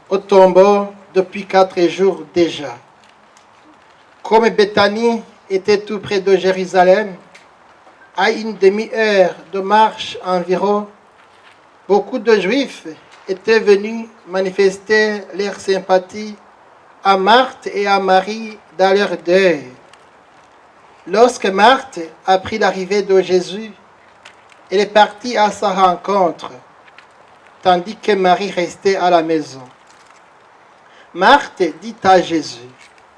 Au tombeau depuis 4 jours déjà. Comme Béthanie était tout près de Jérusalem, à une demi-heure de marche environ, beaucoup de Juifs étaient venus manifester leur sympathie à Marthe et à Marie dans leur deuil. Lorsque Marthe apprit l'arrivée de Jésus, elle est partie à sa rencontre, tandis que Marie restait à la maison. Marthe dit à Jésus,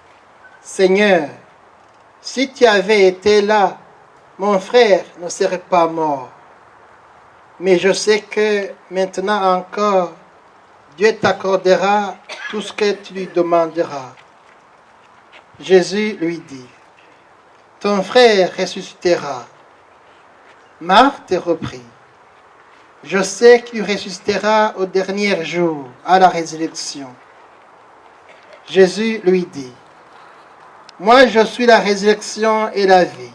« Seigneur, si tu avais été là, mon frère ne serait pas mort. Mais je sais que maintenant encore, Dieu t'accordera tout ce que tu lui demanderas. » Jésus lui dit, « Ton frère ressuscitera. » Marthe reprit, « Je sais qu'il ressuscitera au dernier jour, à la résurrection. » Jésus lui dit, « Moi je suis la résurrection et la vie.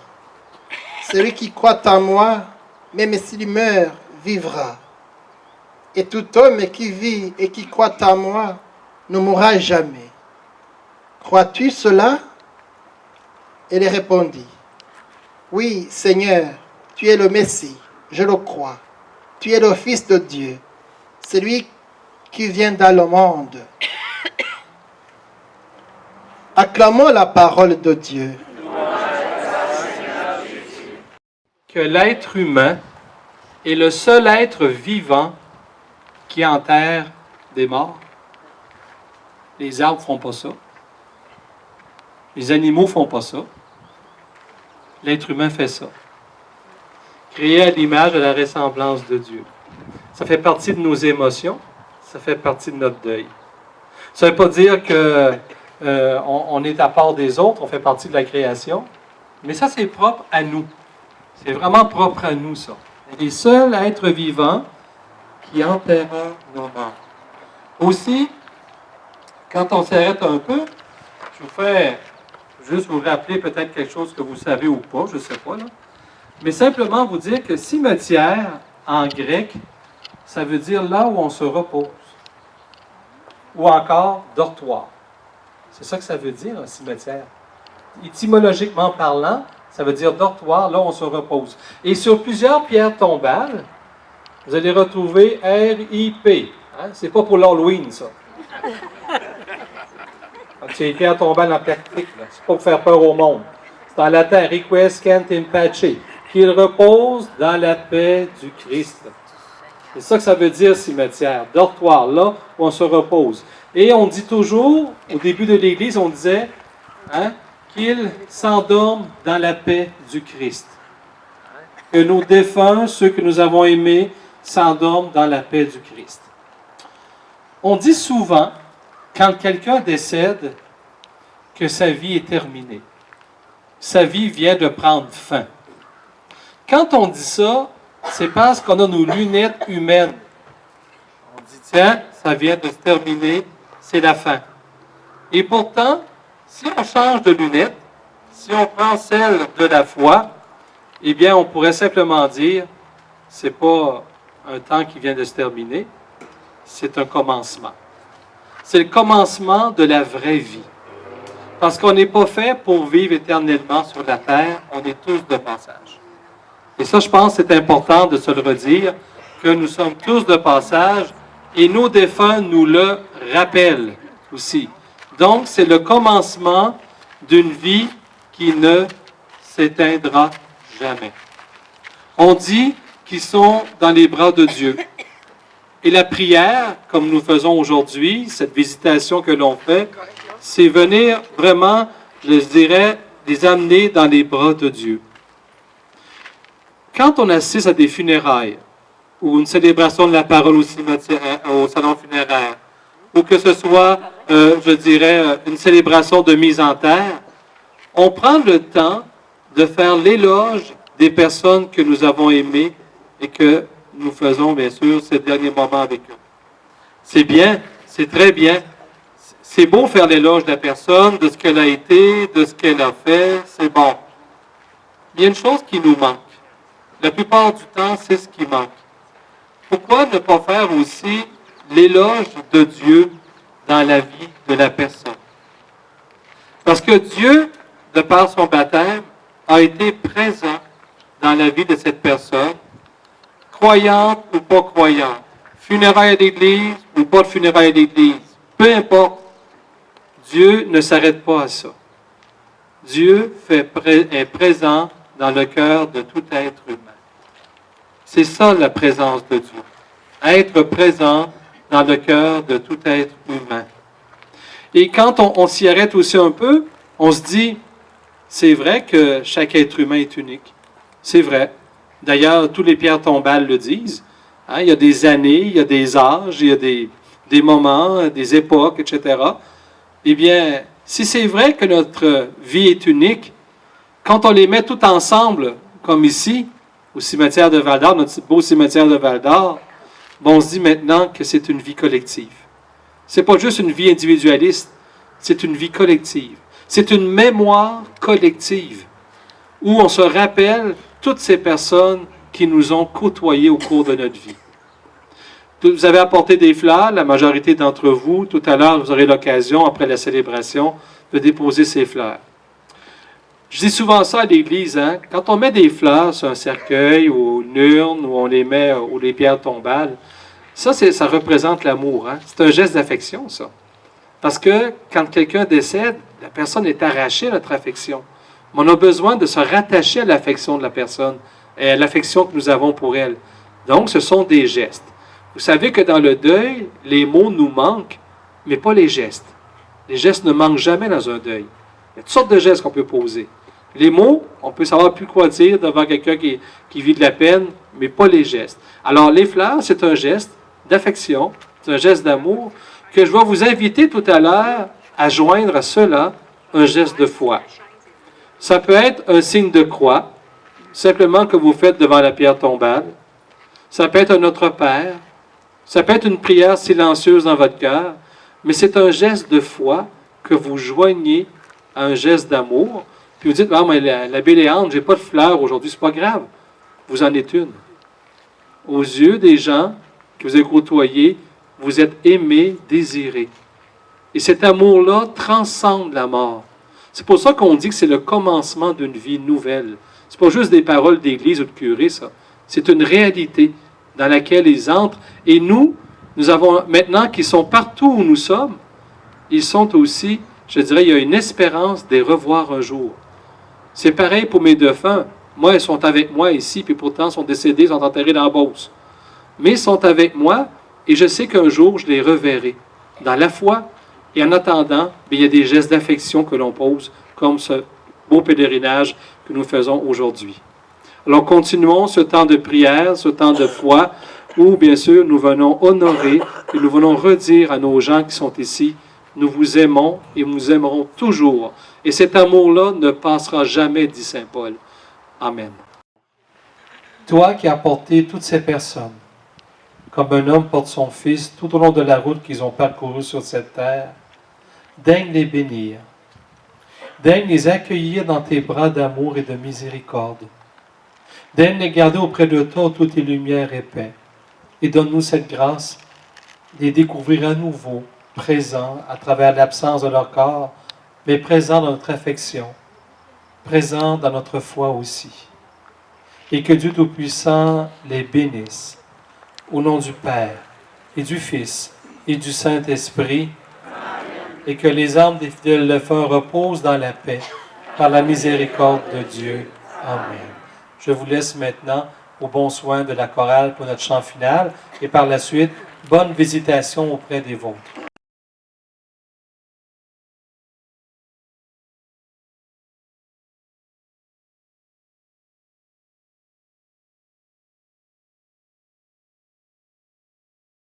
Celui qui croit en moi, même s'il meurt, vivra. Et tout homme qui vit et qui croit en moi ne mourra jamais. Crois-tu cela ?» Elle répondit, « Oui, Seigneur, tu es le Messie, je le crois. Tu es le Fils de Dieu, celui qui vient dans le monde. » Acclamons la parole de Dieu. Que l'être humain est le seul être vivant qui enterre des morts. Les arbres ne font pas ça. Les animaux ne font pas ça. L'être humain fait ça. Créé à l'image et à la ressemblance de Dieu. Ça fait partie de nos émotions. Ça fait partie de notre deuil. Ça ne veut pas dire que on est à part des autres, on fait partie de la création. Mais ça, c'est propre à nous. C'est vraiment propre à nous, ça. Les seuls êtres vivants qui enterrent nos morts. Aussi, quand on s'arrête un peu, je vous fais juste vous rappeler peut-être quelque chose que vous savez ou pas, je ne sais pas, là. Mais simplement vous dire que cimetière, en grec, ça veut dire là où on se repose. Ou encore dortoir. C'est ça que ça veut dire, un cimetière. Étymologiquement parlant, ça veut dire dortoir, là où on se repose. Et sur plusieurs pierres tombales, vous allez retrouver R.I.P. Hein? C'est pas pour l'Halloween, ça. Quand il y a une pierre tombale en pratique, c'est pas pour faire peur au monde. C'est en latin, requiescant in pace, qu'il repose dans la paix du Christ. C'est ça que ça veut dire, cimetière. Dortoir, là où on se repose. Et on dit toujours, au début de l'Église, on disait, hein, qu'ils s'endorment dans la paix du Christ. Que nos défunts, ceux que nous avons aimés, s'endorment dans la paix du Christ. On dit souvent, quand quelqu'un décède, que sa vie est terminée. Sa vie vient de prendre fin. Quand on dit ça, c'est parce qu'on a nos lunettes humaines. On dit, tiens, ça vient de se terminer, c'est la fin. Et pourtant, si on change de lunettes, si on prend celle de la foi, eh bien, on pourrait simplement dire, c'est pas un temps qui vient de se terminer, c'est un commencement. C'est le commencement de la vraie vie. Parce qu'on n'est pas fait pour vivre éternellement sur la terre, on est tous de passage. Et ça, je pense que c'est important de se le redire, que nous sommes tous de passage, et nos défunts nous le rappellent aussi. Donc, c'est le commencement d'une vie qui ne s'éteindra jamais. On dit qu'ils sont dans les bras de Dieu. Et la prière, comme nous faisons aujourd'hui, cette visitation que l'on fait, c'est venir vraiment, je dirais, les amener dans les bras de Dieu. Quand on assiste à des funérailles, ou une célébration de la parole au cimetière, au salon funéraire, ou que ce soit, je dirais, une célébration de mise en terre, on prend le temps de faire l'éloge des personnes que nous avons aimées et que nous faisons, bien sûr, ces derniers moments avec eux. C'est bien, c'est très bien. C'est beau faire l'éloge de la personne, de ce qu'elle a été, de ce qu'elle a fait, c'est bon. Il y a une chose qui nous manque. La plupart du temps, c'est ce qui manque. Pourquoi ne pas faire aussi l'éloge de Dieu dans la vie de la personne. Parce que Dieu, de par son baptême, a été présent dans la vie de cette personne, croyante ou pas croyante, funérailles d'église ou pas de funérailles d'église, peu importe, Dieu ne s'arrête pas à ça. Dieu est présent dans le cœur de tout être humain. C'est ça la présence de Dieu. Être présent dans le cœur de tout être humain. Et quand on s'y arrête aussi un peu, on se dit, c'est vrai que chaque être humain est unique. C'est vrai. D'ailleurs, tous les pierres tombales le disent. Hein, il y a des années, il y a des âges, il y a des moments, des époques, etc. Eh bien, si c'est vrai que notre vie est unique, quand on les met tout ensemble, comme ici, au cimetière de Val-d'Or, notre beau cimetière de Val-d'Or, on se dit maintenant que c'est une vie collective. C'est pas juste une vie individualiste, c'est une vie collective. C'est une mémoire collective où on se rappelle toutes ces personnes qui nous ont côtoyés au cours de notre vie. Vous avez apporté des fleurs, la majorité d'entre vous. Tout à l'heure, vous aurez l'occasion, après la célébration, de déposer ces fleurs. Je dis souvent ça à l'Église, hein? Quand on met des fleurs sur un cercueil ou une urne, où on les met ou les pierres tombales, ça représente l'amour. Hein? C'est un geste d'affection, ça. Parce que quand quelqu'un décède, la personne est arrachée à notre affection. Mais on a besoin de se rattacher à l'affection de la personne et à l'affection que nous avons pour elle. Donc, ce sont des gestes. Vous savez que dans le deuil, les mots nous manquent, mais pas les gestes. Les gestes ne manquent jamais dans un deuil. Il y a toutes sortes de gestes qu'on peut poser. Les mots, on peut savoir plus quoi dire devant quelqu'un qui vit de la peine, mais pas les gestes. Alors, les fleurs, c'est un geste d'affection, c'est un geste d'amour, que je vais vous inviter tout à l'heure à joindre à cela un geste de foi. Ça peut être un signe de croix, simplement que vous faites devant la pierre tombale. Ça peut être un Notre Père. Ça peut être une prière silencieuse dans votre cœur, mais c'est un geste de foi que vous joignez à un geste d'amour. Puis vous dites, ah, mais l'abbé Léandre, je n'ai pas de fleurs aujourd'hui, c'est pas grave. Vous en êtes une. Aux yeux des gens que vous avez côtoyés, vous êtes aimé, désiré. Et cet amour-là transcende la mort. C'est pour ça qu'on dit que c'est le commencement d'une vie nouvelle. C'est pas juste des paroles d'église ou de curé, ça. C'est une réalité dans laquelle ils entrent. Et nous avons maintenant qui sont partout où nous sommes, ils sont aussi, je dirais, il y a une espérance de les revoir un jour. C'est pareil pour mes défunts. Moi, ils sont avec moi ici, puis pourtant, ils sont décédés, ils sont enterrés dans la Beauce. Mais ils sont avec moi, et je sais qu'un jour, je les reverrai. Dans la foi, et en attendant, il y a des gestes d'affection que l'on pose, comme ce beau pèlerinage que nous faisons aujourd'hui. Alors, continuons ce temps de prière, ce temps de foi, où, bien sûr, nous venons honorer et nous venons redire à nos gens qui sont ici, nous vous aimons et nous vous aimerons toujours. Et cet amour-là ne passera jamais, dit saint Paul. Amen. Toi qui as porté toutes ces personnes, comme un homme porte son fils tout au long de la route qu'ils ont parcourue sur cette terre, daigne les bénir. Daigne les accueillir dans tes bras d'amour et de miséricorde. Daigne les garder auprès de toi où toutes tes lumières et paix. Et donne-nous cette grâce de les découvrir à nouveau, présents à travers l'absence de leur corps, mais présents dans notre affection, présents dans notre foi aussi. Et que Dieu Tout-Puissant les bénisse. Au nom du Père, et du Fils, et du Saint-Esprit, et que les âmes des fidèles défunts reposent dans la paix, par la miséricorde de Dieu. Amen. Je vous laisse maintenant au bon soin de la chorale pour notre chant final, et par la suite, bonne visitation auprès des vôtres.